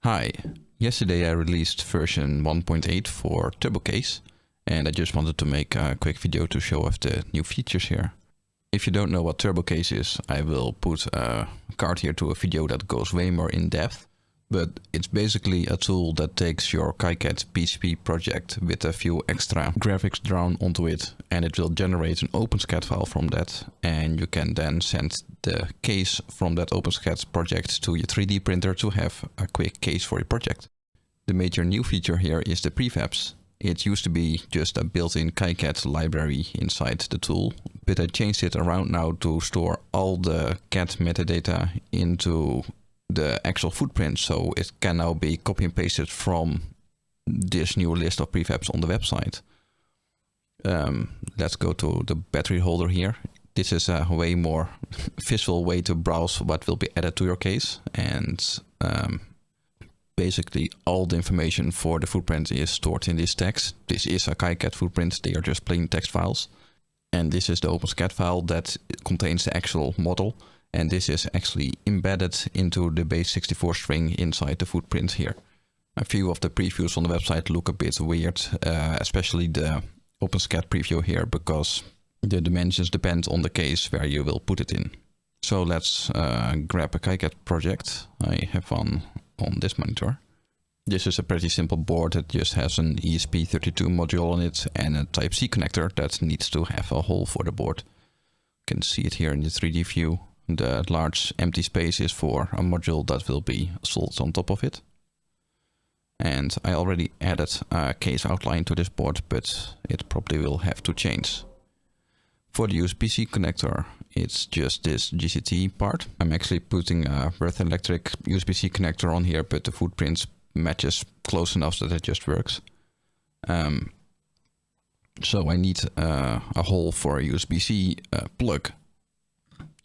Hi, yesterday I released version 1.8 for TurboCase, and I just wanted to make a quick video to show off the new features here. If you don't know what TurboCase is, I will put a card here to a video that goes way more in depth, but it's basically a tool that takes your KiCad PCB project with a few extra graphics drawn onto it, and it will generate an OpenSCAD file from that, and you can then send the case from that OpenSCAD project to your 3D printer to have a quick case for your project. The major new feature here is the prefabs. It used to be just a built-in KiCad library inside the tool, but I changed it around now to store all the CAD metadata into the actual footprint, so it can now be copy and pasted from this new list of prefabs on the website. Let's go to the battery holder here. This is a way more visual way to browse what will be added to your case, and basically all the information for the footprint is stored in this text. This is a KiCad footprint, they are just plain text files. And this is the OpenSCAD file that contains the actual model. And this is actually embedded into the base64 string inside the footprint here. A few of the previews on the website look a bit weird, especially the OpenSCAD preview here, because the dimensions depend on the case where you will put it in. So let's grab a KiCad project. I have one on this monitor. This is a pretty simple board that just has an ESP32 module on it and a Type-C connector that needs to have a hole for the board. You can see it here in the 3D view. The large empty space is for a module that will be soldered on top of it. And I already added a case outline to this board, but it probably will have to change. For the USB-C connector, it's just this GCT part. I'm actually putting a Earth Electric USB-C connector on here, but the footprint matches close enough that it just works. So I need a hole for a USB-C plug.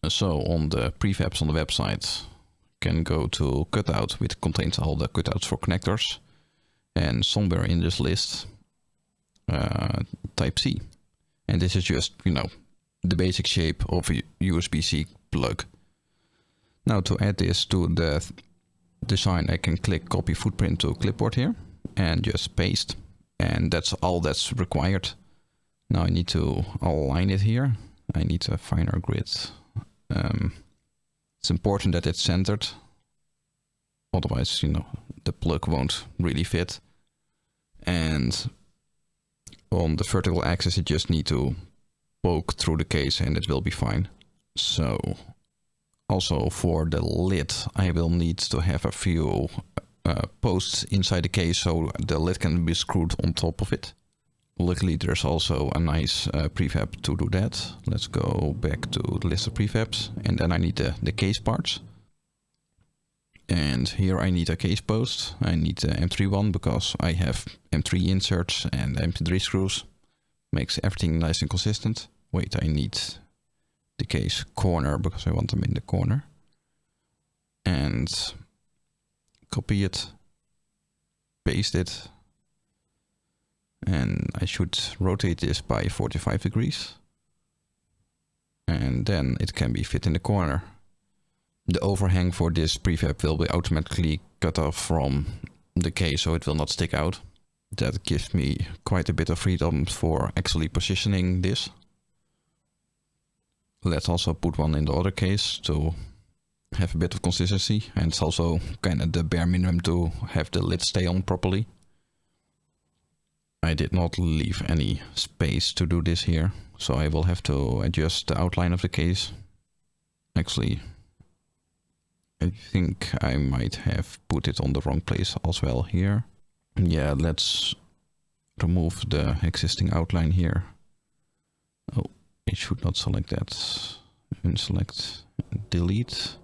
So on the prefabs on the website, you can go to cutout, which contains all the cutouts for connectors. And somewhere in this list, Type-C. And this is just, the basic shape of a USB-C plug. Now to add this to the design, I can click copy footprint to clipboard here and just paste. And that's all that's required. Now I need to align it here. I need a finer grid. It's important that it's centered. Otherwise, the plug won't really fit. And on the vertical axis, you just need to poke through the case and it will be fine. So also for the lid, I will need to have a few posts inside the case so the lid can be screwed on top of it. Luckily, there's also a nice prefab to do that. Let's go back to the list of prefabs, and then I need the case parts. And here I need a case post. I need the M3 one because I have M3 inserts and M3 screws. Makes everything nice and consistent. Wait, I need the case corner because I want them in the corner. And copy it, paste it. And I should rotate this by 45 degrees. And then it can be fit in the corner. The overhang for this prefab will be automatically cut off from the case, so it will not stick out. That gives me quite a bit of freedom for actually positioning this. Let's also put one in the other case to have a bit of consistency. And it's also kind of the bare minimum to have the lid stay on properly. I did not leave any space to do this here, so I will have to adjust the outline of the case. Actually, I think I might have put it on the wrong place as well here. Yeah, let's remove the existing outline here. Oh, I should not select that. Unselect, delete.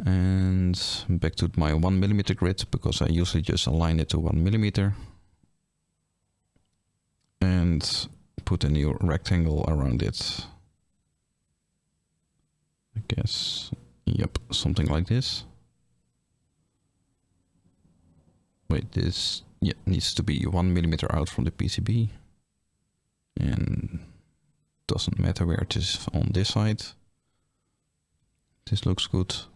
And back to my 1mm grid, because I usually just align it to 1mm. And put a new rectangle around it. I guess, yep, something like this. Wait, this needs to be 1mm out from the PCB. And doesn't matter where it is on this side. This looks good.